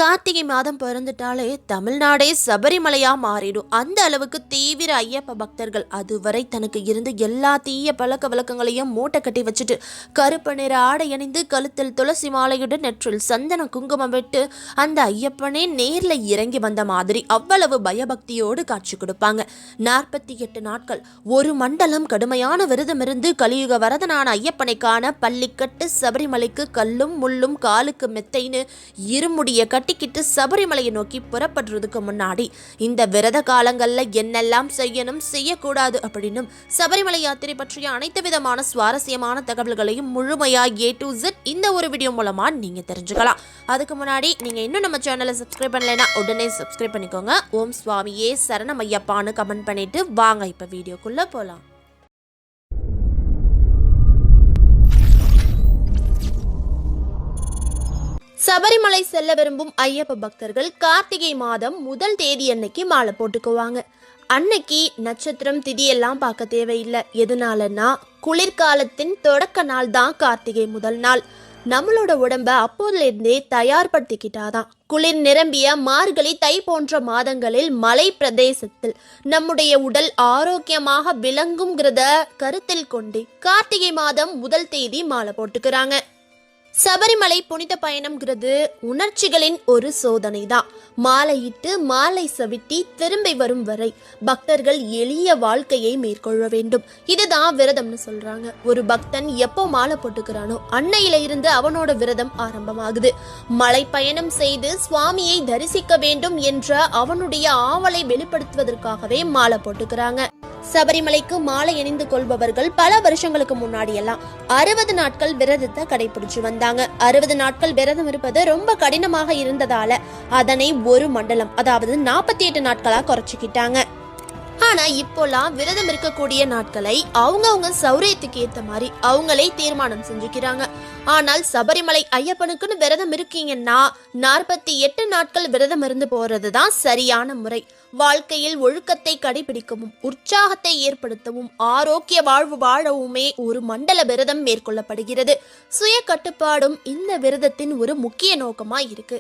கார்த்திகை மாதம் பிறந்துட்டாலே தமிழ்நாடே சபரிமலையா மாறிடும். அந்த அளவுக்கு தீவிர ஐயப்ப பக்தர்கள் அதுவரை தனக்கு இருந்து எல்லா தீய பழக்க வழக்கங்களையும் மூட்டை கட்டி வச்சுட்டு கருப்பு நிற ஆடை அணிந்து கழுத்தில் துளசி மாலையுடன் நெற்றில் சந்தன குங்குமம் விட்டு அந்த ஐயப்பனே நேர்ல இறங்கி வந்த மாதிரி அவ்வளவு பயபக்தியோடு காட்சி கொடுப்பாங்க. 48 நாட்கள் ஒரு மண்டலம் கடுமையான விரதம் இருந்து கலியுக வரதனான ஐயப்பனை காண பள்ளிக்கட்டு சபரிமலைக்கு கல்லும் முள்ளும் காலுக்கு மெத்தைன்னு இருமுடிய கட்டிக்கிட்டு சபரிமலையை நோக்கி புறப்படுறதுக்கு முன்னாடி இந்த விரத காலங்கள்ல என்னெல்லாம் செய்யணும் செய்யக்கூடாது அப்படின்னு சபரிமலை யாத்திரை பற்றிய அனைத்து விதமான சுவாரஸ்யமான தகவல்களையும் முழுமையா A to Z இந்த ஒரு வீடியோ மூலமா நீங்க தெரிஞ்சுக்கலாம். அதுக்கு முன்னாடி நீங்க இன்னும் நம்ம சேனலை சப்ஸ்கிரைப் பண்ணலைன்னா உடனே சப்ஸ்கிரைப் பண்ணிக்கோங்க. ஓம் சுவாமியே சரணம் ஐயப்பான்னு கமெண்ட் பண்ணிட்டு வாங்க இப்ப வீடியோக்குள்ள போலாம். சபரிமலை செல்ல விரும்பும் ஐயப்ப பக்தர்கள் கார்த்திகை மாதம் முதல் தேதி அன்னைக்கு மாலை போட்டுக்குவாங்க. அன்னைக்கு நட்சத்திரம் திதி எல்லாம் பார்க்க தேவையில்லை. எதனாலன்னா குளிர்காலத்தின் தொடக்க நாள் தான் கார்த்திகை முதல் நாள். நம்மளோட உடம்ப அப்போதிலிருந்தே தயார்படுத்திக்கிட்டாதான் குளிர் நிரம்பிய மார்கழி தை போன்ற மாதங்களில் மலை பிரதேசத்தில் நம்முடைய உடல் ஆரோக்கியமாக விளங்குங்கிறத கருத்தில் கொண்டு கார்த்திகை மாதம் முதல் தேதி மாலை போட்டுக்கிறாங்க. சபரிமலை புனித பயணம்ங்கிறது உணர்ச்சிகளின் ஒரு சோதனை தான். மாலையிட்டு மாலை சவிட்டி திரும்பி வரும் வரை பக்தர்கள் எளிய வாழ்க்கையை மேற்கொள்ள வேண்டும். இதுதான் விரதம்னு சொல்றாங்க. ஒரு பக்தன் எப்போ மாலை போட்டுக்கிறானோ அன்னையில இருந்து அவனோட விரதம் ஆரம்பமாகுது. மலை பயணம் செய்து சுவாமியை தரிசிக்க வேண்டும் என்ற அவனுடைய ஆவலை வெளிப்படுத்துவதற்காகவே மாலை போட்டுக்கிறாங்க. சபரிமலைக்கு மாலை அணிந்து கொள்பவர்கள் பல வருஷங்களுக்கு முன்னாடி எல்லாம் 60 நாட்கள் விரதத்தை கடைபிடிச்சு வந்தாங்க. 60 நாட்கள் விரதம் இருப்பது ரொம்ப கடினமாக இருந்ததால அதனை ஒரு மண்டலம், அதாவது 48 நாட்களா குறைச்சிக்கிட்டாங்க. ஆனா இப்போலாம் விரதம் இருக்கக்கூடிய நாட்களை அவங்கவுங்க சௌரியத்துக்கு ஏத்த மாதிரி அவங்களே தீர்மானம் செஞ்சுக்கிறாங்க. ஆனால் சபரிமலை ஐயப்பனுக்குன்னு விரதம் இருக்கீங்கன்னா 48 நாட்கள் விரதம் இருந்து போறதுதான் சரியான முறை. வாழ்க்கையில் ஒழுக்கத்தை கடைபிடிக்கவும் உற்சாகத்தை ஏற்படுத்தவும் ஆரோக்கிய வாழ்வு வாழவுமே ஒரு மண்டல விரதம் மேற்கொள்ளப்படுகிறது. சுய கட்டுப்பாடும் இந்த விரதத்தின் ஒரு முக்கிய நோக்கமா இருக்கு.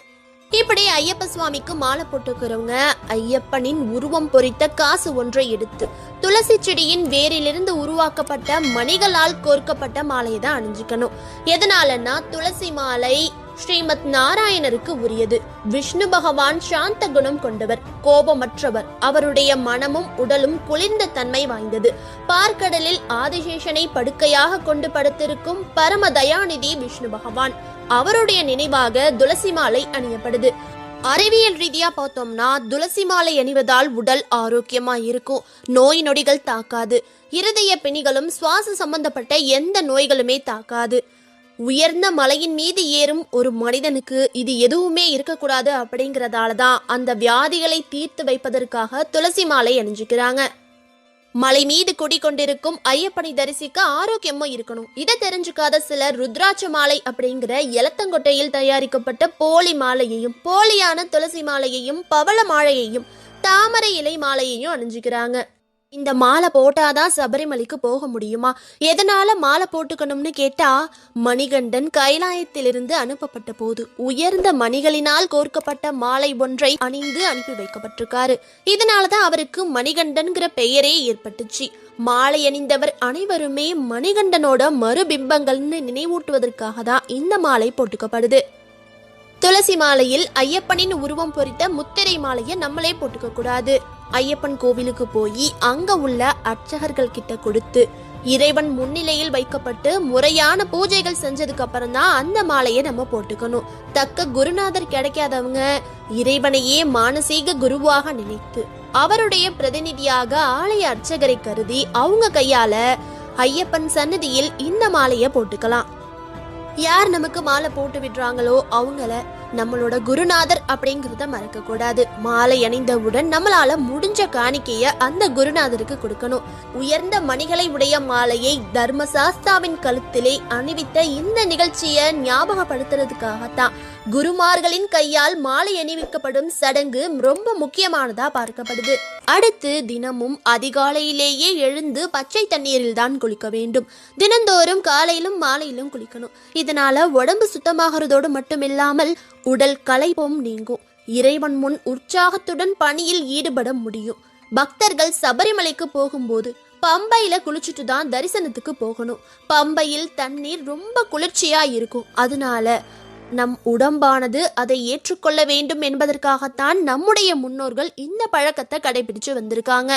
இப்படி ஐயப்ப சுவாமிக்கு மாலை போட்டுக்கிறவங்க ஐயப்பனின் உருவம் பொறித்த காசு ஒன்றை எடுத்து துளசி செடியின் வேரிலிருந்து உருவாக்கப்பட்ட மணிகளால் கோர்க்கப்பட்ட மாலையை தான் அணிஞ்சுக்கணும். எதனாலன்னா துளசி மாலை ஸ்ரீமத் நாராயணருக்கு உரியது. விஷ்ணு பகவான் சாந்த குணம் கொண்டவர், கோபமற்றவர். அவருடைய மனமும் உடலும் குளிர்ந்த தன்மை வாய்ந்தது. பார்க்கடலில் ஆதிசேஷனை படுக்கையாக கொண்டு படுத்திருக்கும் பரம தயாநிதி விஷ்ணு பகவான். அவருடைய நினைவாக துளசி மாலை அணியப்படுது. அறிவியல் ரீதியா பார்த்தோம்னா துளசி மாலை அணிவதால் உடல் ஆரோக்கியமா இருக்கும். நோய் நொடிகள் தாக்காது. இருதய பிணிகளும் சுவாச சம்பந்தப்பட்ட எந்த நோய்களுமே தாக்காது. உயர்ந்த மலையின் மீது ஏறும் ஒரு மனிதனுக்கு இது எதுவுமே இருக்கக்கூடாது அப்படிங்கறதாலதான் அந்த வியாதிகளை தீர்த்து வைப்பதற்காக துளசி மாலை அணிஞ்சுக்கிறாங்க. மலை மீது குடிக்கொண்டிருக்கும் ஐயப்பனை தரிசிக்க ஆரோக்கியமும் இருக்கணும். இதை தெரிஞ்சுக்காத சிலர் ருத்ராட்ச மாலை அப்படிங்கிற எலத்தங்கொட்டையில் தயாரிக்கப்பட்ட போலி மாலையையும் போலியான துளசி மாலையையும் பவள மாலையையும் தாமரை இலை மாலையையும் அணிஞ்சுக்கிறாங்க. இந்த மாலை போட்டாதான் சபரிமலைக்கு போக முடியுமா? எதனால மாலை போட்டுக்கணும்னு கேட்டா, மணிகண்டன் கைலாயத்திலிருந்து அனுப்பப்பட்ட போது உயர்ந்த மணிகளினால் கோர்க்கப்பட்ட மாலை ஒன்றை அணிந்து அனுப்பி வைக்கப்பட்டிருக்காரு. இதனாலதான் அவருக்கு மணிகண்டன்கிற பெயரே ஏற்பட்டுச்சு. மாலை அணிந்தவர் அனைவருமே மணிகண்டனோட மறுபிம்பங்கள்னு நினைவூட்டுவதற்காக தான் இந்த மாலை போட்டுக்கப்படுது. துளசி மாலையில் ஐயப்பனின் உருவம் பொறித்த முத்திரை மாலையை நம்மளே போட்டுக்க கூடாது. ஐயப்பன் கோவிலுக்கு போய் அங்க உள்ள அர்ச்சகர்கள் கிட்ட கொடுத்து இறைவன் முன்னிலையில் வைக்கப்பட்டு முறையான பூஜைகள் செஞ்சதுக்கு அப்புறம் தான் அந்த மாலையை நம்ம போட்டுக்கணும். தக்க குருநாதர் கிடைக்காதவங்க இறைவனையே மானசீக குருவாக நினைத்து அவருடைய பிரதிநிதியாக ஆலய அர்ச்சகரை கருதி அவங்க கையால ஐயப்பன் சன்னதியில் இந்த மாலையை போட்டுக்கலாம். யார் நமக்கு மாலை போட்டு விடுறாங்களோ அவங்கள நம்மளோட குருநாதர் அப்படிங்கறத மறக்க கூடாது. மாலை அணிந்தவுடன் நம்மளால முடிஞ்ச காணிக்கைய அந்த குருநாதருக்கு கொடுக்கணும். உயர்ந்த மணிகளை உடைய மாலையை தர்மசாஸ்தாவின் கழுத்திலே அணிவித்த இந்த நிகழ்ச்சியை ஞாபகப்படுத்துறதுக்காகத்தான் குருமார்களின் கையால் மாலை அணிவிக்கப்படும் சடங்கு ரொம்ப முக்கியமானதா பார்க்கப்படுது. அடுத்து தினமும் அதிகாலையிலேயே எழுந்து பச்சை தண்ணீரில் தான் குளிக்க வேண்டும். தினந்தோறும் காலையிலும் மாலையிலும் குளிக்கணும். இதனால உடம்பு சுத்தமாகிறதோடு மட்டுமில்லாமல் உடல் களைப்பும் நீங்கும். இறைவன் முன் உற்சாகத்துடன் பணியில் ஈடுபட முடியும். பக்தர்கள் சபரிமலைக்கு போகும்போது பம்பையில குளிச்சுட்டு தான் தரிசனத்துக்கு போகணும். பம்பையில் தண்ணீர் ரொம்ப குளிர்ச்சியா இருக்கும். அதனால நம் உடம்பானது அதை ஏற்றுக்கொள்ள வேண்டும் என்பதற்காகத்தான் நம்முடைய முன்னோர்கள் இந்த பழக்கத்தை கடைபிடிச்சு வந்திருக்காங்க.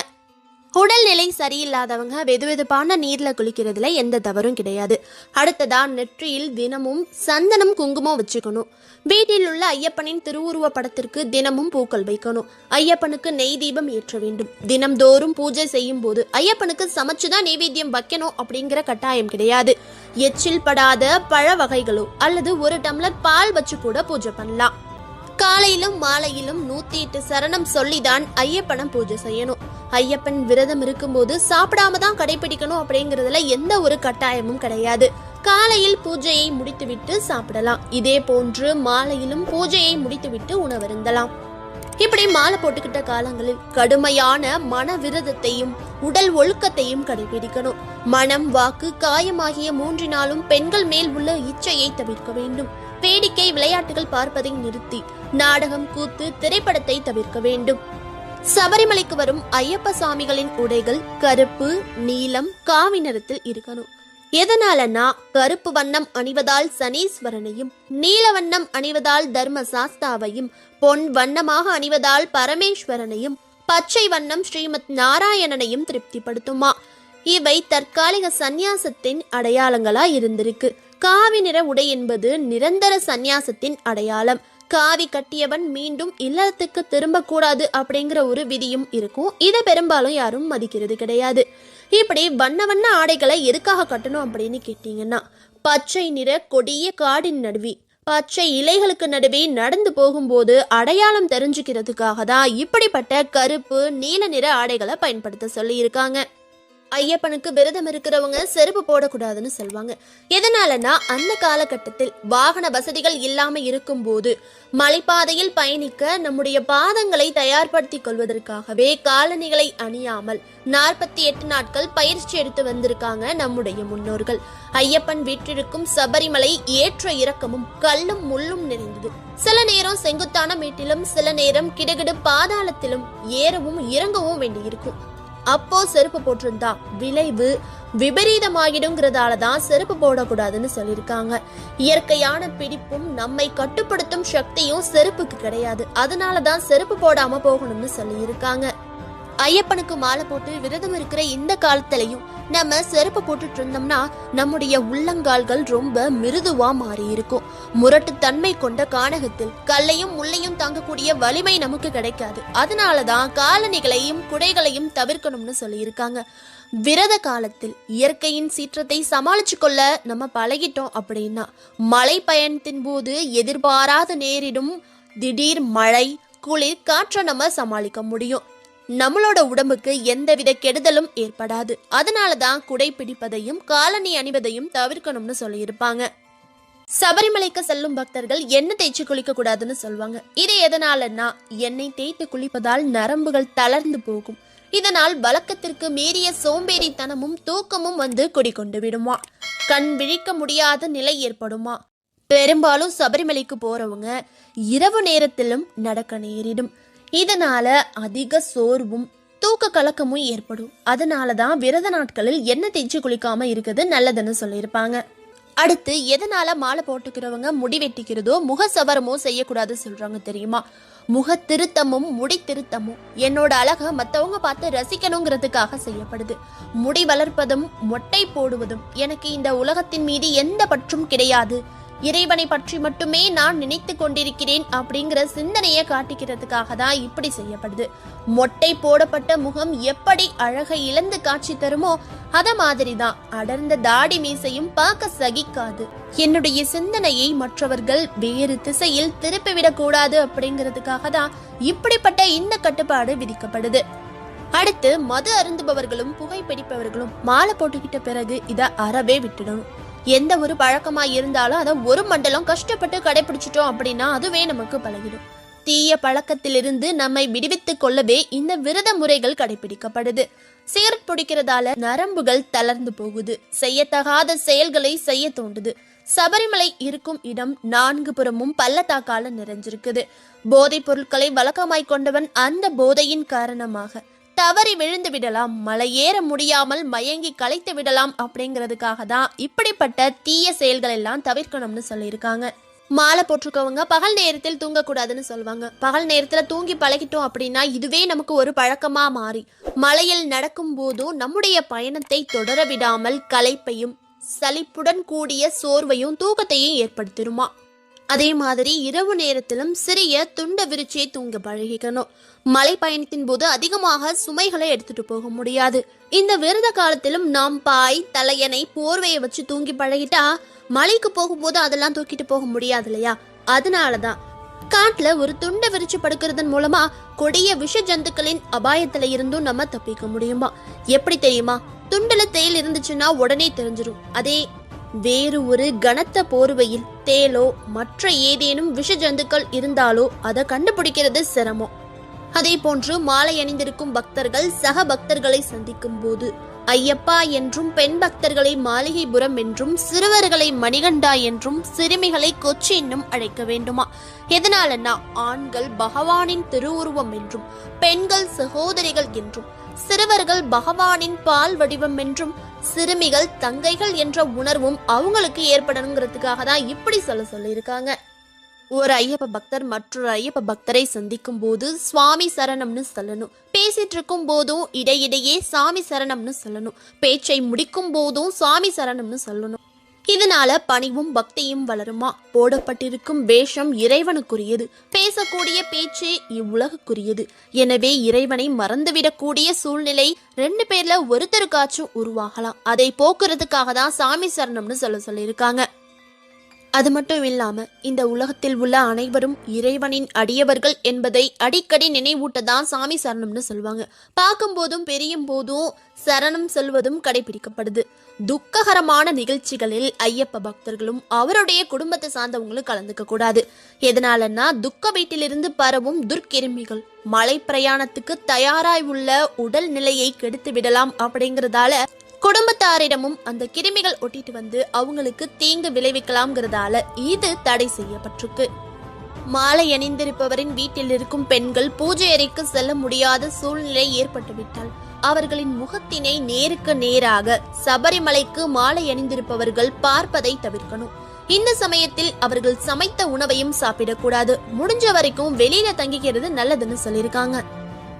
உடல்நிலை சரியில்லாதவங்க வெதுவெதுப்பான நீர்ல குளிக்கிறதுல எந்த தவறும் கிடையாது. அடுத்ததா நெற்றியில் தினமும் சந்தனம் குங்குமம் வச்சுக்கணும். வீட்டில் உள்ள ஐயப்பனின் திருவுருவ படத்திற்கு தினமும் பூக்கள் வைக்கணும். ஐயப்பனுக்கு நெய் தீபம் ஏற்ற வேண்டும். தினம்தோறும் பூஜை செய்யும் போது ஐயப்பனுக்கு சமைச்சுதான் நைவேத்தியம் வைக்கணும் அப்படிங்கிற கட்டாயம் கிடையாது. எச்சில் படாத பழ வகைகளோ அல்லது ஒரு டம்ளர் பால் வச்சு கூட பூஜை பண்ணலாம். காலையிலும் மாலையிலும் 108 சரணம் சொல்லிதான் ஐயப்பனை பூஜை செய்யணும். ஐயப்பன் விரதம் இருக்கும்போது சாப்பிடாம தான் கடைபிடிக்கணும் அப்படிங்கறதுல எந்த ஒரு கட்டாயமும் கிடையாது. காலையில் பூஜையை முடித்துவிட்டு சாப்பிடலாம். இதே போன்று மாலையிலும் பூஜையை முடித்துவிட்டு உணவருந்தலாம். இப்படி மாலை போட்டுக்கிட்ட காலங்களில் கடுமையான மன விரதத்தையும் உடல் ஒழுக்கத்தையும் கடைபிடிக்கணும். மனம், வாக்கு, காயம் ஆகிய 3 பெண்கள் மேல் உள்ள இச்சையை தவிர்க்க வேண்டும். வேடிக்கை விளையாட்டுகள் பார்ப்பதை நிறுத்தி நாடகம், கூத்து, திரைப்படத்தை தவிர்க்க வேண்டும். சபரிமலைக்கு வரும் ஐயப்ப சாமிகளின் உடைகள் கருப்பு, நீலம், காவி நிறத்தில் இருக்கணும். எதனாலனா கருப்பு வண்ணம் அணிவதால் சனீஸ்வரனையும், நீல வண்ணம் அணிவதால் தர்மசாஸ்தாவையும், பொன் வண்ணமாக அணிவதால் பரமேஸ்வரனையும், பச்சை வண்ணம் ஸ்ரீமத் நாராயணனையும் திருப்திப்படுத்துமா. இவை தற்காலிக சந்நியாசத்தின் அடையாளங்களா இருந்திருக்கு. காவி நிற உடை என்பது நிரந்தர சந்நியாசத்தின் அடையாளம். காவி கட்டியவன் மீண்டும் இல்லறத்துக்கு திரும்ப கூடாது அப்படிங்கிற ஒரு விதியும் இருக்கும். இதை பெரும்பாலும் யாரும் மதிக்கிறது கிடையாது. இப்படி வண்ண வண்ண ஆடைகளை எதுக்காக கட்டணும் அப்படின்னு கேட்டீங்கன்னா, பச்சை நிற கொடிய காடின் நடுவே பச்சை இலைகளுக்கு நடுவே நடந்து போகும்போது அடையாளம் தெரிஞ்சுக்கிறதுக்காக தான் இப்படிப்பட்ட கருப்பு, நீல நிற ஆடைகளை பயன்படுத்த சொல்லி இருக்காங்க. ஐயப்பனுக்கு விரதம் இருக்கிறவங்க செருப்பு போடக்கூடாதுன்னு சொல்லுவாங்க. எதனாலனா அந்த காலகட்டத்தில் வாகன வசதிகள் இல்லாம இருக்கும் போது மலைப்பாதையில் பயணிக்க நம்முடைய பாதங்களை தயார்படுத்தி கொள்வதற்காகவே காலணிகளை அணியாமல் 48 நாட்கள் பயிற்சி எடுத்து வந்திருக்காங்க நம்முடைய முன்னோர்கள். ஐயப்பன் வீற்றிருக்கும் சபரிமலை ஏற்ற இறக்கமும் கல்லும் முள்ளும் நிறைந்தது. சில நேரம் செங்குத்தான மேட்டிலும், சில நேரம் கிடுகிடு பாதாளத்திலும் ஏறவும் இறங்கவும் வேண்டியிருக்கும். அப்போ செருப்பு போட்டிருந்தா விளைவு விபரீதமாகிடுங்கிறதாலதான் செருப்பு போடக்கூடாதுன்னு சொல்லியிருக்காங்க. இயற்கையான பிடிப்பும் நம்மை கட்டுப்படுத்தும் சக்தியும் செருப்புக்கு கிடையாது. அதனாலதான் செருப்பு போடாம போகணும்னு சொல்லியிருக்காங்க. ஐயப்பனுக்கு மாலை போட்டு விரதம் இருக்கிற இந்த காலத்திலையும் நம்ம செருப்பு போட்டுட்டு இருந்தோம்னா நம்முடைய உள்ளங்கால்கள் ரொம்ப மிருதுவா மாறி இருக்கும். முரட்டுத்தன்மை கொண்ட கானகத்தில் கல்லையும் முள்ளையும் தாங்கக்கூடிய வலிமை நமக்கு கிடைக்காது. அதனாலதான் காலணிகளையும் குடைகளையும் தவிர்க்கணும்னு சொல்லியிருக்காங்க. விரத காலத்தில் இயற்கையின் சீற்றத்தை சமாளிச்சு கொள்ள நம்ம பழகிட்டோம் அப்படின்னா மலை பயணத்தின் போது எதிர்பாராத நேரிடும் திடீர் மழை, குளிர், காற்றை நம்ம சமாளிக்க முடியும். நம்மளோட உடம்புக்கு எந்தவித கெடுதலும் ஏற்படாது. அதனாலதான் குடை பிடிப்பதையும் காலணி அணிவதையும் தவிர்க்கணும்னு சொல்லியிருப்பாங்க. சபரிமலைக்கு செல்லும் பக்தர்கள் எண்ணெய் தேய்ச்சி குளிக்க கூடாதுன்னு சொல்லுவாங்க. இது எதனாலன்னா எண்ணெய் தேய்த்து குளிப்பதால் நரம்புகள் தளர்ந்து போகும். இதனால் வழக்கத்திற்கு மீறிய சோம்பேறித்தனமும் தூக்கமும் வந்து குடிக்கொண்டு விடுமா. கண் விழிக்க முடியாத நிலை ஏற்படுமா. பெரும்பாலும் சபரிமலைக்கு போறவங்க இரவு நேரத்திலும் நடக்க நேரிடும். இதனால அதிக சோர்வும் தூக்க கலக்கமும் ஏற்படும். அதனாலதான் விரத நாட்களில் எண்ணெய் தேய்ச்சி குளிக்காம இருக்கிறது நல்லதுன்னு சொல்லியிருப்பாங்க. அடுத்து எதனால மாலை போட்டுக்கிறவங்க முடி வெட்டிக்கிறதோ முக சவரமோ செய்யக்கூடாது சொல்றாங்க தெரியுமா? முக திருத்தமும் முடி திருத்தமும் என்னோட அழகை மற்றவங்க பார்த்து ரசிக்கணுங்கிறதுக்காக செய்யப்படுது. முடி வளர்ப்பதும் மொட்டை போடுவதும் எனக்கு இந்த உலகத்தின் மீது எந்த பற்றும் கிடையாது, இறைவனை பற்றி மட்டுமே நான் நினைத்து கொண்டிருக்கிறேன் அப்படிங்கிற சிந்தனையை காட்டிக்கிறதுக்காக தான் இப்படி செய்யப்படுது. மொட்டை போடப்பட்ட முகம் எப்படி அழகை இழந்து காட்சி தருமோ அத மாதிரிதான் அடர்ந்த தாடி மீசையும் பார்க்க சகிக்காது. என்னுடைய சிந்தனையை மற்றவர்கள் வேறு திசையில் திருப்பிவிடக் கூடாது அப்படிங்கிறதுக்காக தான் இப்படிப்பட்ட இந்த கட்டுப்பாடு விதிக்கப்படுது. அடுத்து மது அருந்துபவர்களும் புகைப்பிடிப்பவர்களும் மாலை போட்டுக்கிட்ட பிறகு இதை அறவே விட்டுடணும். எந்த ஒரு பழக்கமா இருந்தாலும் அதை ஒரு மண்டலம் கஷ்டப்பட்டு கடைபிடிச்சிட்டோம் அப்படின்னா அதுவே நமக்கு பழகிடும். தீய பழக்கத்திலிருந்து நம்மை விடுவித்துக் கொள்ளவே இந்த விரத முறைகள் கடைபிடிக்கப்படுது. சிகரெட் பிடிக்கிறதால நரம்புகள் தளர்ந்து போகுது, செய்யத்தகாத செயல்களை செய்ய தோண்டுது. சபரிமலை இருக்கும் இடம் 4 புறமும் பள்ளத்தாக்கால நிறைஞ்சிருக்குது. போதைப் பொருட்களை வழக்கமாய் கொண்டவன் அந்த போதையின் காரணமாக தவறி விழுந்து விடலாம், மலை ஏற முடியாமல் மயங்கி களைத்து விடலாம். அப்படிங்கிறதுக்காக தான் இப்படிப்பட்ட தீய செயல்கள் எல்லாம் தவிர்க்கணும்னு சொல்லியிருக்காங்க. மாலை போட்டிருக்கவங்க பகல் நேரத்தில் தூங்கக்கூடாதுன்னு சொல்லுவாங்க. பகல் நேரத்துல தூங்கி பழகிட்டோம் அப்படின்னா இதுவே நமக்கு ஒரு பழக்கமா மாறி மலையில் நடக்கும் போதும் நம்முடைய பயணத்தை தொடர விடாமல் களைப்பையும் சலிப்புடன் கூடிய சோர்வையும் தூக்கத்தையும் ஏற்படுத்திடுமா. அதே மாதிரி இரவு நேரத்திலும் சிறிய துண்டை விரிச்சே தூங்க பழகிக்கணும். மலை பயணத்தின் போது அதிகமாக சுமைகளை எடுத்துட்டு போக முடியாது. இந்த விரத காலத்திலும் நாம் பாய், தலையணை, போர்வையை வச்சு தூங்கி பழகிட்டா மலைக்கு போகும்போது அதெல்லாம் தூக்கிட்டு போக முடியாது இல்லையா? அதனாலதான் காட்டுல ஒரு துண்டை விரிச்சு படுக்கிறதன் மூலமா கொடிய விஷ ஜந்துக்களின் அபாயத்துல இருந்தும் நம்ம தப்பிக்க முடியுமா? எப்படி தெரியுமா? துண்டுல தேல் இருந்துச்சுன்னா உடனே தெரிஞ்சிடும். அதே வேறு ஒரு கனத்த போர்வையில் தேலோ மற்ற ஏதேனும் விஷ ஜந்துக்கள் இருந்தாலோ அதை கண்டுபிடிக்கிறது சிரமம். அதே போன்று மாலை அணிந்திருக்கும் பக்தர்கள் சக பக்தர்களை சந்திக்கும் போது ஐயப்பா என்றும், பெண் பக்தர்களை மாளிகைபுரம் என்றும், சிறுவர்களை மணிகண்டா என்றும், சிறுமிகளை கொச்சி என்னும் அழைக்க வேண்டுமா? எதனாலன்னா ஆண்கள் பகவானின் திருவுருவம் என்றும், பெண்கள் சகோதரிகள் என்றும், சிறுவர்கள் பகவானின் பால் வடிவம் என்றும், சிறுமிகள் தங்கைகள் என்ற உணர்வும் அவங்களுக்கு ஏற்படணுங்கிறதுக்காக தான் இப்படி சொல்லியிருக்காங்க. ஒரு ஐயப்ப பக்தர் மற்றொரு ஐயப்ப பக்தரை சந்திக்கும் போது சுவாமி சரணம்னு சொல்லணும். பேசிட்டு இருக்கும் போதும் இடையிடையே சாமி சரணம்னு சொல்லணும். பேச்சை முடிக்கும் போதும் சுவாமி சரணம்னு சொல்லணும். இதனால பணிவும் பக்தியும் வளருமா. போடப்பட்டிருக்கும் வேஷம் இறைவனுக்குரியது, பேசக்கூடிய பேச்சு இவ்வுலகுக்குரியது. எனவே இறைவனை மறந்துவிடக்கூடிய சூழ்நிலை 2 பேர்ல ஒருத்தருக்காச்சும் உருவாகலாம். அதை போக்குறதுக்காக தான் சாமி சரணம்னு சொல்லியிருக்காங்க. அது மட்டும் இல்லாம இந்த உலகத்தில் உள்ள அனைவரும் இறைவனின் அடியவர்கள் என்பதை அடிக்கடி நினைவூட்டதான் சாமி சரணம்னு சொல்லுவாங்க. பார்க்கும் போதும் பெரியும் போதும் சரணம் சொல்வதும் கடைபிடிக்கப்படுது. துக்ககரமான நிகழ்ச்சிகளில் ஐயப்ப பக்தர்களும் அவருடைய குடும்பத்தை சார்ந்தவங்களும் கலந்துக்க கூடாது. எதனாலன்னா துக்க வீட்டிலிருந்து பரவும் துர்க்கிருமிகள் மலை பிரயாணத்துக்கு தயாராய் உள்ள உடல் நிலையை கெடுத்து விடலாம். அப்படிங்கறதால குடும்பத்தாரிடமும் அந்த கிருமிகள் ஒட்டிட்டு வந்து அவங்களுக்கு தீங்கு விளைவிக்கலாம்ங்கிறதால இது தடை செய்யப்பட்டிருக்கு. மாலை அணிந்திருப்பவரின் வீட்டில் இருக்கும் பெண்கள் பூஜை அறைக்கு செல்ல முடியாத சூழ்நிலை ஏற்பட்டுவிட்டால் அவர்களின் முகத்தினை நேருக்கு நேராக சபரிமலைக்கு மாலை அணிந்திருப்பவர்கள் பார்ப்பதை தவிர்க்கணும். இந்த சமயத்தில் அவர்கள் சமைத்த உணவையும் சாப்பிடக்கூடாது. முடிஞ்ச வரைக்கும் வெளியில தங்கிக்கிறது நல்லதுன்னு சொல்லியிருக்காங்க.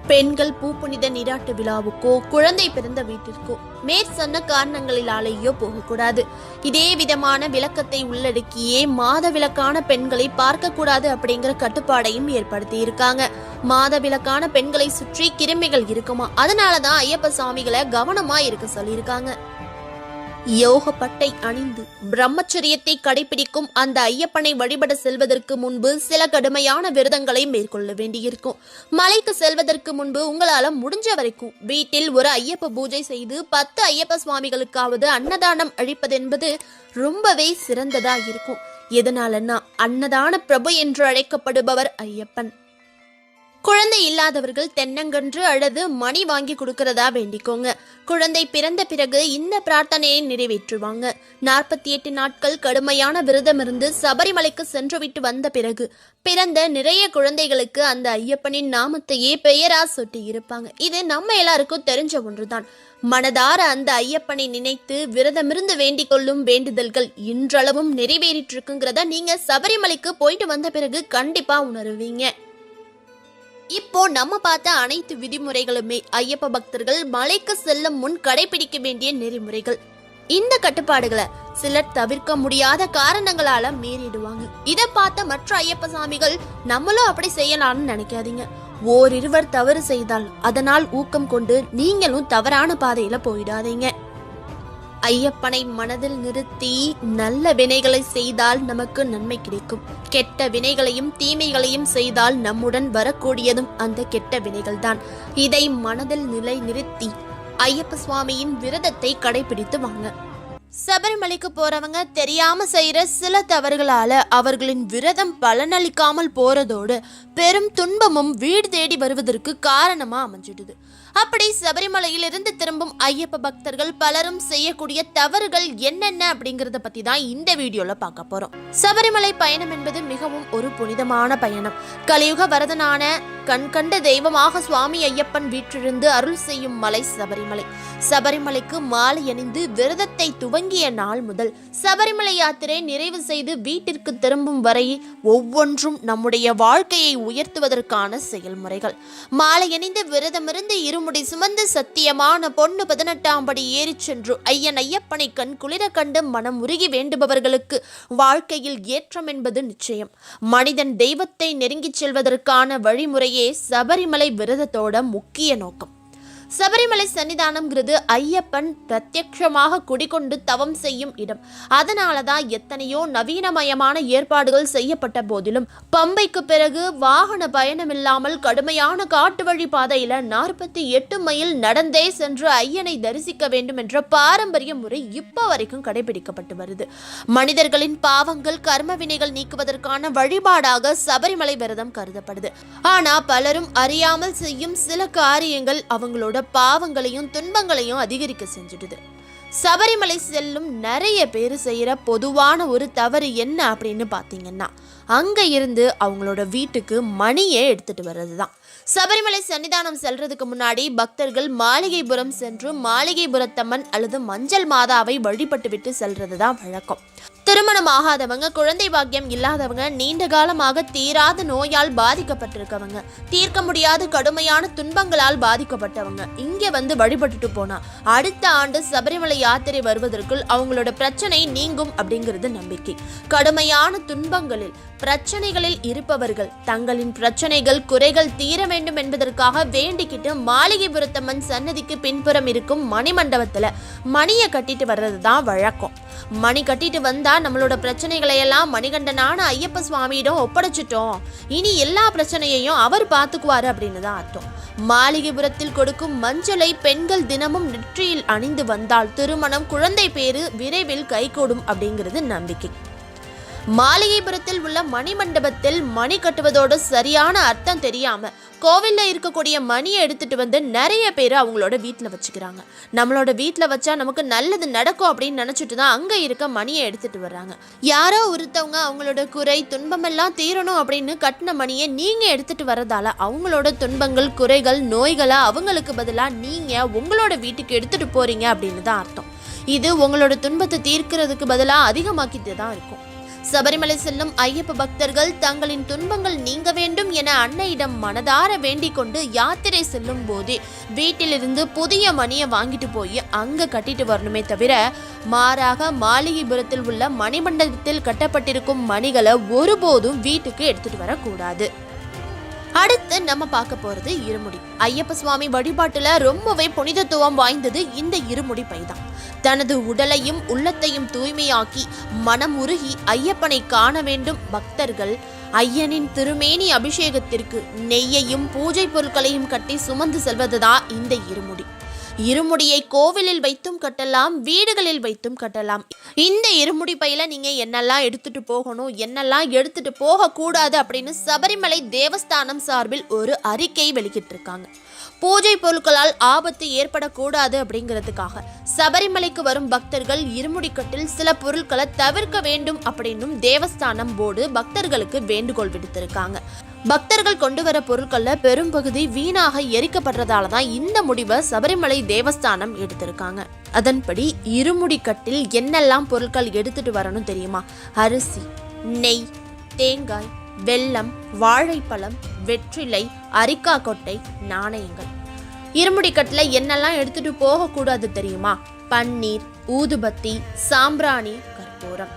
பெண்கள் பூப்புனித நீராட்டு விழாவுக்கோ குழந்தை பிறந்த வீட்டிற்கோ மேற்சொன்ன காரணங்களிலாலேயோ போகக்கூடாது. இதே விதமான விளக்கத்தை உள்ளடக்கியே மாத விளக்கான பெண்களை பார்க்க கூடாது அப்படிங்கிற கட்டுப்பாடையும் ஏற்படுத்தி இருக்காங்க. மாத விளக்கான பெண்களை சுற்றி கிருமிகள் இருக்குமா, அதனாலதான் ஐயப்ப சாமிகளை கவனமா இருக்க சொல்லியிருக்காங்க. யோக பட்டை அணிந்து பிரம்மச்சரியத்தை கடைபிடிக்கும் அந்த ஐயப்பனை வழிபட செல்வதற்கு முன்பு சில கடுமையான விரதங்களை மேற்கொள்ள வேண்டியிருக்கும். மலைக்கு செல்வதற்கு முன்பு உங்களால முடிஞ்ச வரைக்கும் வீட்டில் ஒரு ஐயப்ப பூஜை செய்து 10 ஐயப்ப சுவாமிகளுக்காவது அன்னதானம் அளிப்பதென்பது ரொம்பவே சிறந்ததா இருக்கும். எதனாலன்னா அன்னதான பிரபு என்று அழைக்கப்படுபவர் ஐயப்பன். குழந்தை இல்லாதவர்கள் தென்னங்கன்று அல்லது மணி வாங்கி கொடுக்கறதா வேண்டிக்கோங்க. குழந்தை பிறந்த பிறகு இந்த பிரார்த்தனையை நிறைவேற்றுவாங்க. 48 நாட்கள் கடுமையான விரதம் இருந்து சபரிமலைக்கு சென்று விட்டு வந்த பிறகு பிறந்த நிறைய குழந்தைகளுக்கு அந்த ஐயப்பனின் நாமத்தையே பெயரா சொட்டி இருப்பாங்க. இது நம்ம எல்லாருக்கும் தெரிஞ்ச ஒன்றுதான். மனதார அந்த ஐயப்பனை நினைத்து விரதமிருந்து வேண்டிக் கொள்ளும் வேண்டுதல்கள் இன்றளவும் நிறைவேறிட்டு இருக்குங்கிறத நீங்க சபரிமலைக்கு போயிட்டு வந்த பிறகு கண்டிப்பா உணருவீங்க. இப்போ நம்ம பார்த்த அனைத்து விதிமுறைகளுமே ஐயப்ப பக்தர்கள் மலைக்கு செல்லும் முன் கடைபிடிக்க வேண்டிய நெறிமுறைகள். இந்த கட்டுப்பாடுகளை சிலர் தவிர்க்க முடியாத காரணங்களால மீறிடுவாங்க. இதை பார்த்த மற்ற ஐயப்ப சாமிகள் நம்மளும் அப்படி செய்யலாம்னு நினைக்காதீங்க. ஓரிருவர் தவறு செய்தால் அதனால் ஊக்கம் கொண்டு நீங்களும் தவறான பாதையில போயிடாதீங்க. ஐயப்பனை மனதில் நிறுத்தி நல்ல வினைகளை செய்தால் நமக்கு நன்மை கிடைக்கும். கெட்ட வினைகளையும் தீமைகளையும் செய்தால் நம்முடன் வரக்கூடியதும் அந்த கெட்ட வினைகள் தான். இதை மனதில் நிலை நிறுத்தி ஐயப்ப சுவாமியின் விரதத்தை கடைபிடித்து வாங்க. சபரிமலைக்கு போறவங்க தெரியாம செய்யற சில தவறுகளால அவர்களின் விரதம் பலனளிக்காமல் போறதோடு பெரும் துன்பமும் வீடு தேடி வருவதற்கு காரணமா அமைஞ்சிடுது. அப்படி சபரிமலையிலிருந்து திரும்பும் ஐயப்ப பக்தர்கள் பலரும் செய்யக்கூடிய தவறுகள் என்னென்ன அப்படிங்கறத பத்தி தான் இந்த வீடியோல பார்க்க போறோம். சபரிமலை பயணம் என்பது மிகவும் ஒரு புனிதமான பயணம். கலியுக வரதனான கண்கண்ட தெய்வமாக சுவாமி ஐயப்பன் வீற்றிருந்து அருள் செய்யும் மலை சபரிமலை. சபரிமலைக்கு மாலை அணிந்து விரதத்தை துவங்கிய நாள் முதல் சபரிமலை யாத்திரை நிறைவு செய்து வீட்டிற்கு திரும்பும் வரை ஒவ்வொன்றும் நம்முடைய வாழ்க்கையை உயர்த்துவதற்கான செயல்முறைகள். மாலை அணிந்து விரதமிருந்து இருமுடி சுமந்து சத்தியமான பொண்ணு 18ஆம் படி ஏறி சென்று ஐயன் ஐயப்பனை கண் குளிர கண்டு மனம் உருகி வேண்டுபவர்களுக்கு வாழ்க்கையில் ஏற்றம் என்பது நிச்சயம். மனிதன் தெய்வத்தை நெருங்கிச் செல்வதற்கான வழிமுறையே சபரிமலை விரதத்தோட முக்கிய நோக்கம். சபரிமலை சன்னிதானம்ங்கிறது ஐயப்பன் பிரத்யட்சமாக குடிகொண்டு தவம் செய்யும் இடம். அதனாலதான் எத்தனையோ நவீனமயமான ஏற்பாடுகள் செய்யப்பட்ட போதிலும் பம்பைக்கு பிறகு வாகன பயணம் இல்லாமல் கடுமையான காட்டு வழி பாதையில 48 மைல் நடந்தே சென்று ஐயனை தரிசிக்க வேண்டும் என்ற பாரம்பரிய முறை இப்ப வரைக்கும் கடைபிடிக்கப்பட்டு வருது. மனிதர்களின் பாவங்கள் கர்ம வினைகள் நீக்குவதற்கான வழிபாடாக சபரிமலை விரதம் கருதப்படுது. ஆனா பலரும் அறியாமல் செய்யும் சில காரியங்கள் அவங்களோட பாவங்களையும் துன்பங்களையும் அதிகரிக்க செஞ்சிடுது. சபரிமலை செல்லும் நிறைய பேர் செய்யற பொதுவான ஒரு தவறு என்ன அப்படின்னு பாத்தீங்கன்னா, அங்க இருந்து அவங்களோட வீட்டுக்கு மணியை எடுத்துட்டு வர்றதுதான். சபரிமலை சன்னிதானம் செல்றதுக்கு முன்னாடி பக்தர்கள் மாளிகைபுரம் சென்று மாளிகைபுரத்தம்மன் அல்லது மஞ்சள் மாதாவை வழிபட்டு விட்டு செல்றதுதான் வழக்கம். திருமணம் ஆகாதவங்க, குழந்தை பாக்கியம் இல்லாதவங்க, நீண்ட காலமாக தீராத நோயால் பாதிக்கப்பட்டிருக்கவங்க, தீர்க்க முடியாத கடுமையான துன்பங்களால் பாதிக்கப்பட்டவங்க இங்க வந்து வழிபட்டுட்டு போனா அடுத்த ஆண்டு சபரிமலை யாத்திரை வருவதற்குள் அவங்களோட பிரச்சனை நீங்கும் அப்படிங்கிறது நம்பிக்கை. கடுமையான துன்பங்களில் பிரச்சனைகளில் இருப்பவர்கள் தங்களின் பிரச்சனைகள் குறைகள் தீர வேண்டும் என்பதற்காக வேண்டிக்கிட்டு மாளிகைபுரத்தம்மன் சன்னதிக்கு பின்புறம் இருக்கும் மணிமண்டபத்துல மணியை கட்டிட்டு வர்றதுதான் வழக்கம். மணி கட்டிட்டு வந்தா நம்மளோட பிரச்சனைகளை எல்லாம் மணிகண்டனான ஐயப்ப சுவாமியிடம் ஒப்படைச்சிட்டோம், இனி எல்லா பிரச்சனையையும் அவர் பார்த்துக்குவாரு அப்படின்னு தான் அர்த்தம். மாளிகைபுரத்தில் கொடுக்கும் மஞ்சளை பெண்கள் தினமும் நெற்றியில் அணிந்து வந்தால் திருமணம், குழந்தை பேரு விரைவில் கைகூடும் அப்படிங்கிறது நம்பிக்கை. மாளிகைபுரத்தில் உள்ள மணிமண்டபத்தில் மணி கட்டுவதோட சரியான அர்த்தம் தெரியாம கோவில்ல இருக்கக்கூடிய மணியை எடுத்துட்டு வந்து நிறைய பேர் அவங்களோட வீட்டுல வச்சுக்கிறாங்க. நம்மளோட வீட்டுல வச்சா நமக்கு நல்லது நடக்கும் அப்படின்னு நினைச்சிட்டு தான் அங்க இருக்க மணியை எடுத்துட்டு வர்றாங்க. யாரோ ஒருத்தவங்க அவங்களோட குறை துன்பம் எல்லாம் தீரணும் அப்படின்னு கட்டின மணியை நீங்க எடுத்துட்டு வர்றதால அவங்களோட துன்பங்கள் குறைகள் நோய்களை அவங்களுக்கு பதிலா நீங்க உங்களோட வீட்டுக்கு எடுத்துட்டு போறீங்க அப்படின்னு தான் அர்த்தம். இது உங்களோட துன்பத்தை தீர்க்கிறதுக்கு பதிலா அதிகமாக்கிட்டு தான் இருக்கும். சபரிமலை செல்லும் ஐயப்ப பக்தர்கள் தங்களின் துன்பங்கள் நீங்க வேண்டும் என அன்னையிடம் மனதார வேண்டிக் கொண்டு யாத்திரை செல்லும் போதே வீட்டிலிருந்து புதிய மணியை வாங்கிட்டு போய் அங்க கட்டிட்டு வரணுமே தவிர மாறாக மாளிகைபுரத்தில் உள்ள மணிமண்டபத்தில் கட்டப்பட்டிருக்கும் மணிகளை ஒருபோதும் வீட்டுக்கு எடுத்துட்டு வரக்கூடாது. அடுத்து நம்ம பார்க்க போறது இருமுடி. ஐயப்ப சுவாமி வழிபாட்டுல ரொம்பவே புனிதத்துவம் வாய்ந்தது இந்த இருமுடி பைதான். தனது உடலையும் உள்ளத்தையும் தூய்மையாக்கி மனம் உருகி ஐயப்பனை காண வேண்டும் பக்தர்கள் ஐயனின் திருமேனி அபிஷேகத்திற்கு நெய்யையும் பூஜை பொருட்களையும் கட்டி சுமந்து செல்வதுதான் இந்த இருமுடி. இருமுடியை கோவிலில் வைத்தும் கட்டலாம், வீடுகளில் வைத்தும் கட்டலாம். இந்த இருமுடி பையில நீங்க என்னெல்லாம் எடுத்துட்டு போகணும், என்னெல்லாம் எடுத்துட்டு போக கூடாது அப்படின்னு சபரிமலை தேவஸ்தானம் சார்பில் ஒரு அறிக்கை வெளியிட்டு இருக்காங்க. பூஜை பொருட்களால் ஆபத்து ஏற்படக்கூடாது அப்படிங்கிறதுக்காக சபரிமலைக்கு வரும் பக்தர்கள் இருமுடிக்கட்டில் சில பொருட்களை தவிர்க்க வேண்டும் அப்படின்னும் தேவஸ்தானம் போர்டு பக்தர்களுக்கு வேண்டுகோள் விடுத்திருக்காங்க. பக்தர்கள் கொண்டு வர பொருட்கள்ல பெரும்பகுதி வீணாக எரிக்கப்படுறதால தான் இந்த முடிவை சபரிமலை தேவஸ்தானம் எடுத்திருக்காங்க. அதன்படி இருமுடிக்கட்டில் என்னெல்லாம் பொருட்கள் எடுத்துட்டு வரணும் தெரியுமா? அரிசி, நெய், தேங்காய், வெல்லம், வாழைப்பழம், வெற்றிலை, அரிக்கா கொட்டை, நாணயங்கள். இருமுடிக்கட்டில் என்னெல்லாம் எடுத்துட்டு போக கூடாது தெரியுமா? பன்னீர், ஊதுபத்தி, சாம்பிராணி, கற்பூரம்.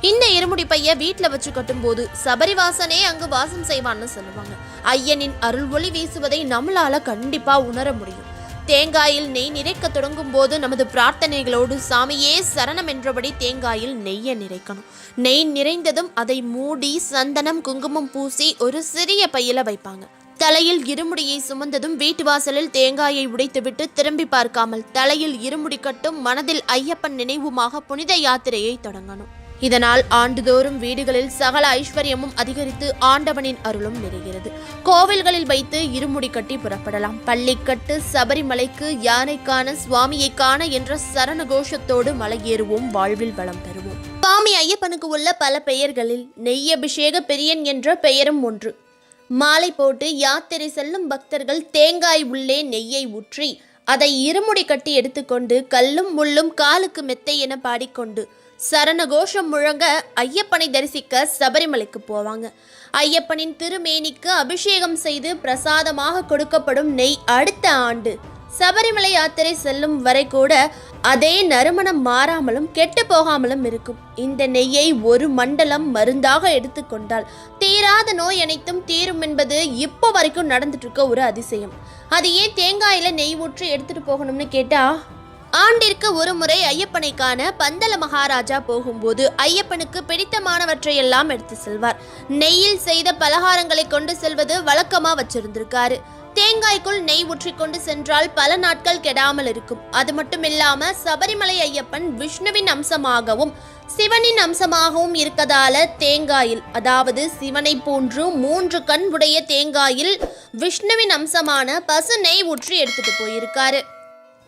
இந்த இருமுடி பைய வீட்டுல வச்சு கட்டும் போது சபரிவாசனே அங்கு வாசம் செய்வான்னு சொல்லுவாங்க. ஐயனின் அருள் ஒளி வீசுவதை நம்மளால கண்டிப்பா உணர முடியும். தேங்காயில் நெய் நிறைக்க தொடங்கும் போது நமது பிரார்த்தனைகளோடு சாமியே சரணம் என்றபடி தேங்காயில் நெய்யை நிறைக்கணும். நெய் நிறைந்ததும் அதை மூடி சந்தனம் குங்குமம் பூசி ஒரு சிறிய பையில வைப்பாங்க. தலையில் இருமுடியை சுமந்ததும் வீட்டு வாசலில் தேங்காயை உடைத்துவிட்டு திரும்பி பார்க்காமல் தலையில் இருமுடி கட்டும் மனதில் ஐயப்பன் நினைவுமாக புனித யாத்திரையை தொடங்கணும். இதனால் ஆண்டுதோறும் வீடுகளில் சகல ஐஸ்வர்யமும் அதிகரித்து ஆண்டவனின் அருளும் நிறைகிறது. கோவில்களில் வைத்து இருமுடி கட்டி புறப்படலாம். பள்ளிக்கட்டு சபரிமலைக்கு யானைக்கான சுவாமியை காண என்ற சரண கோஷத்தோடு மலையேறுவோம், வாழ்வில் வளம் பெறுவோம். சுவாமி ஐயப்பனுக்கு உள்ள பல பெயர்களில் நெய்யபிஷேக பிரியன் என்ற பெயரும் ஒன்று. மாலை போட்டு யாத்திரை செல்லும் பக்தர்கள் தேங்காய் உள்ளே நெய்யை ஊற்றி அதை இருமுடி கட்டி எடுத்துக்கொண்டு கல்லும் முள்ளும் காலுக்கு மெத்தை என பாடிக்கொண்டு சரண கோஷம் முழங்க ஐயப்பனை தரிசிக்க சபரிமலைக்கு போவாங்க. ஐயப்பனின் திருமேனிக்கு அபிஷேகம் செய்து பிரசாதமாக கொடுக்கப்படும் நெய் அடுத்த ஆண்டு சபரிமலை யாத்திரை செல்லும் வரை கூட அதே நறுமணம் மாறாமலும் கெட்டு போகாமலும் இருக்கும். இந்த நெய்யை ஒரு மண்டலம் மருந்தாக எடுத்துக்கொண்டால் தீராத நோய் அனைத்தும் தீரும் என்பது இப்போ வரைக்கும் நடந்துட்டு இருக்க ஒரு அதிசயம். அது ஏன் தேங்காயில நெய் ஊற்றி எடுத்துட்டு போகணும்னு கேட்டா, ஆண்டிற்கு ஒரு முறை ஐயப்பனை காண பந்தல மகாராஜா போகும்போது ஐயப்பனுக்கு பிடித்தமானவற்றையெல்லாம் எடுத்து செல்வார். நெய்யில் செய்த பலகாரங்களை கொண்டு செல்வது வழக்கமா வச்சிருந்திருக்காரு. தேங்காய்க்குள் நெய் ஊற்றி கொண்டு சென்றால் பல நாட்கள் கெடாமல் இருக்கும். அது மட்டும் இல்லாம சபரிமலை ஐயப்பன் விஷ்ணுவின் அம்சமாகவும் சிவனின் அம்சமாகவும் இருக்கதால தேங்காயில், அதாவது சிவனை போன்று 3 கண் உடைய தேங்காயில் விஷ்ணுவின் அம்சமான பசு நெய் ஊற்றி எடுத்துட்டு போயிருக்காரு.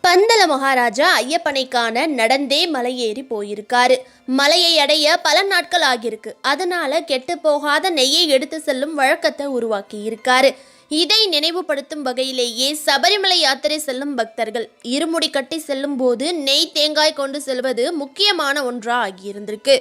பந்தல மகாராஜா ஐயப்பனை காண நடந்தே மலையேறி போயிருக்காரு. மலையை அடைய பல நாட்கள் ஆகியிருக்கு. அதனால கெட்டு போகாத நெய்யை எடுத்து செல்லும் வழக்கத்தை உருவாக்கி இருக்காரு. இதை நினைவுபடுத்தும் வகையிலேயே சபரிமலை யாத்திரை செல்லும் பக்தர்கள் இருமுடி கட்டி செல்லும் போது நெய் தேங்காய் கொண்டு செல்வது முக்கியமான ஒன்றா ஆகியிருந்திருக்கு.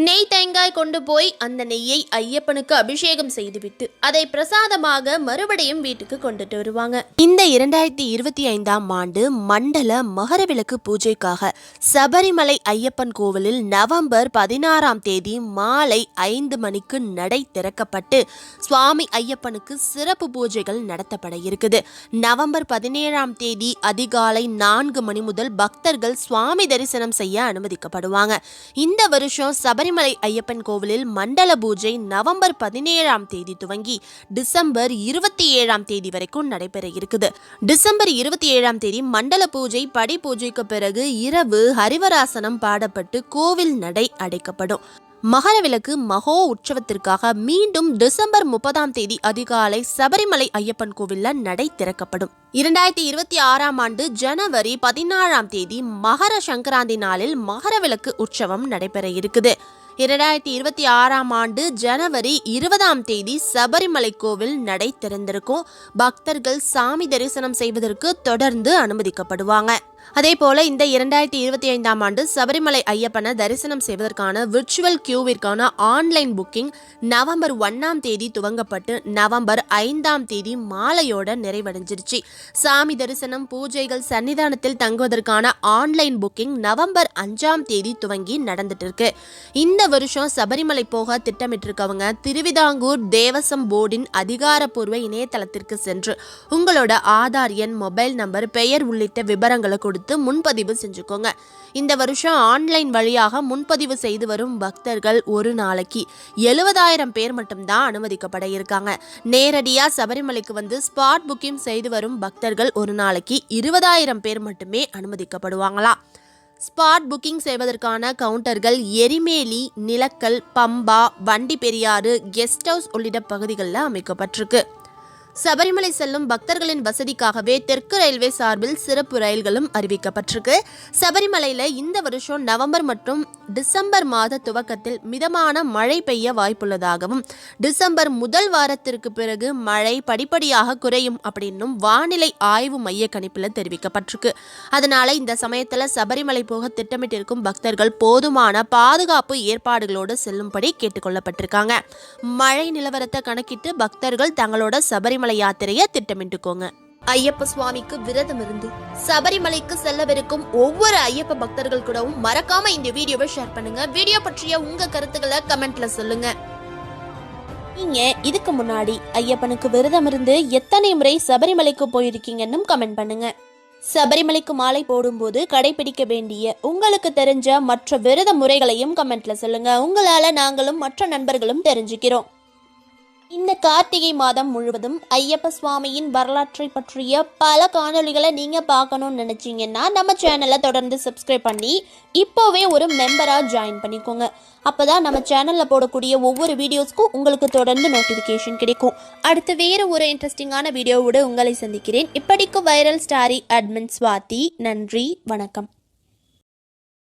நெய் தேங்காய் கொண்டு போய் அந்த நெய்யை ஐயப்பனுக்கு அபிஷேகம் செய்துவிட்டு அதை பிரசாதமாக மறுபடியும் வீட்டுக்கு கொண்டுட்டு வருவாங்க. இந்த 2025ஆம் ஆண்டு மண்டல மகரவிளக்கு பூஜைக்காக சபரிமலை ஐயப்பன் கோவிலில் நவம்பர் 16ஆம் தேதி மாலை 5 மணிக்கு நடை திறக்கப்பட்டு சுவாமி ஐயப்பனுக்கு சிறப்பு பூஜை நடத்தப்பட இருக்குது. நவம்பர் 17ஆம் தேதி அதிகாலை 4 மணி முதல் பக்தர்கள் சுவாமி தரிசனம் செய்ய அனுமதிக்கப்படுவாங்க. இந்த வருஷம் சபரிமலை ஐயப்பன் கோவிலில் மண்டல பூஜை நவம்பர் 17ஆம் தேதி துவங்கி டிசம்பர் 27ஆம் தேதி வரைக்கும் நடைபெற இருக்குது. டிசம்பர் 27ஆம் தேதி மண்டல பூஜை படி பூஜைக்கு பிறகு இரவு ஹரிவராசனம் பாடப்பட்டு கோவில் நடை அடைக்கப்படும். மகரவிளக்கு மகோ உற்சவத்திற்காக மீண்டும் டிசம்பர் 30ஆம் தேதி அதிகாலை சபரிமலை ஐயப்பன் கோவில்ல நடை திறக்கப்படும். 2026ஆம் ஆண்டு ஜனவரி 14ஆம் தேதி மகர சங்கராந்தி நாளில் மகரவிளக்கு உற்சவம் நடைபெற இருக்குது. 2026ஆம் ஆண்டு ஜனவரி 20ஆம் தேதி சபரிமலை கோவில் நடை திறந்திருக்கும். பக்தர்கள் சாமி தரிசனம் செய்வதற்கு தொடர்ந்து அனுமதிக்கப்படுவாங்க. அதே போல இந்த 2025ஆம் ஆண்டு சபரிமலை ஐயப்பனை தரிசனம் செய்வதற்கான விர்ச்சுவல் கியூவிற்கான ஆன்லைன் புக்கிங் நவம்பர் 1ஆம் தேதி துவங்கப்பட்டு நவம்பர் 5ஆம் தேதி மாலையோட நிறைவடைஞ்சிருச்சு. சாமி தரிசனம் பூஜைகள் சன்னிதானத்தில் தங்குவதற்கான ஆன்லைன் புக்கிங் நவம்பர் 5ஆம் தேதி துவங்கி நடந்துட்டு இருக்கு. இந்த வருஷம் சபரிமலை போக திட்டமிட்டிருக்கவங்க திருவிதாங்கூர் தேவசம் போர்டின் அதிகாரப்பூர்வ இணையதளத்திற்கு சென்று உங்களோட ஆதார் எண், மொபைல் நம்பர், பெயர் உள்ளிட்ட விவரங்களை கொடுத்து முன்பதிவு செஞ்சுக்கோங்க. இந்த வருஷம் ஆன்லைன் வழியாக முன்பதிவு செய்து வரும் பக்தர்கள் ஒரு நாளைக்கு 70,000 பேர் மட்டும்தான் அனுமதிக்கப்பட இருக்காங்க. நேரடியா சபரிமலைக்கு வந்து ஸ்பாட் புக்கிங் செய்து வரும் பக்தர்கள் ஒரு நாளைக்கு 20,000 பேர் மட்டுமே அனுமதிக்கப்படுவாங்களாம். ஸ்பாட் புக்கிங் செய்வதற்கான கவுண்டர்கள் எரிமேலி, நிலக்கல், பம்பா, வண்டி பெரியாறு, கெஸ்ட் ஹவுஸ் உள்ளிட்ட பகுதிகளில் அமைக்கப்பட்டிருக்கு. சபரிமலை செல்லும் பக்தர்களின் வசதிக்காகவே தெற்கு ரயில்வே சார்பில் சிறப்பு ரயில்களும் அறிவிக்கப்பட்டிருக்கு. சபரிமலையில இந்த வருஷம் நவம்பர் மற்றும் டிசம்பர் மாத துவக்கத்தில் மிதமான மழை பெய்ய வாய்ப்புள்ளதாகவும் டிசம்பர் முதல் வாரத்திற்கு பிறகு மழை படிப்படியாக குறையும் அப்படின்னும் வானிலை ஆய்வு மைய கணிப்பில் தெரிவிக்கப்பட்டிருக்கு. அதனால இந்த சமயத்துல சபரிமலை போக திட்டமிட்டிருக்கும் பக்தர்கள் போதுமான பாதுகாப்பு ஏற்பாடுகளோடு செல்லும்படி கேட்டுக்கொள்ளப்பட்டிருக்காங்க. மழை நிலவரத்தை கணக்கிட்டு பக்தர்கள் தங்களோட சபரிமலை யாத்திரையை திட்டமிட்டுக்கோங்க. ஐயப்ப சுவாமிக்கு விரதம் இருந்து சபரிமலைக்கு செல்லவிருக்கும் ஒவ்வொரு ஐயப்ப பக்தர்கள் கூடவும் மறக்காம இந்த வீடியோவை ஷேர் பண்ணுங்க. வீடியோ பற்றிய உங்க கருத்துக்களை கமெண்ட்ல சொல்லுங்க. நீங்க இதுக்கு முன்னாடி ஐயப்பனுக்கு விரதம் இருந்து எத்தனை முறை சபரிமலைக்கு போயிருக்கீங்கன்னு கமெண்ட் பண்ணுங்க. சபரிமலைக்கு மாலை போடும்போது கடைபிடிக்க வேண்டிய உங்களுக்கு தெரிஞ்ச மற்ற விரத முறைகளையும் கமெண்ட்ல சொல்லுங்க. உங்களால நாங்களும் மற்ற நண்பர்களும் தெரிஞ்சுக்கிறோம். இந்த கார்த்திகை மாதம் முழுவதும் ஐயப்ப சுவாமியின் வரலாற்றை பற்றிய பல காணொளிகளை நீங்கள் பார்க்கணும்னு நினச்சிங்கன்னா நம்ம சேனலை தொடர்ந்து சப்ஸ்கிரைப் பண்ணி இப்போவே ஒரு மெம்பராக ஜாயின் பண்ணிக்கோங்க. அப்போ தான் நம்ம சேனலில் போடக்கூடிய ஒவ்வொரு வீடியோஸ்க்கும் உங்களுக்கு தொடர்ந்து நோட்டிஃபிகேஷன் கிடைக்கும். அடுத்து வேறு ஒரு இன்ட்ரெஸ்டிங்கான வீடியோவோடு உங்களை சந்திக்கிறேன். இப்படிக்கு வைரல் ஸ்டாரி அட்மின் ஸ்வாதி. நன்றி, வணக்கம்.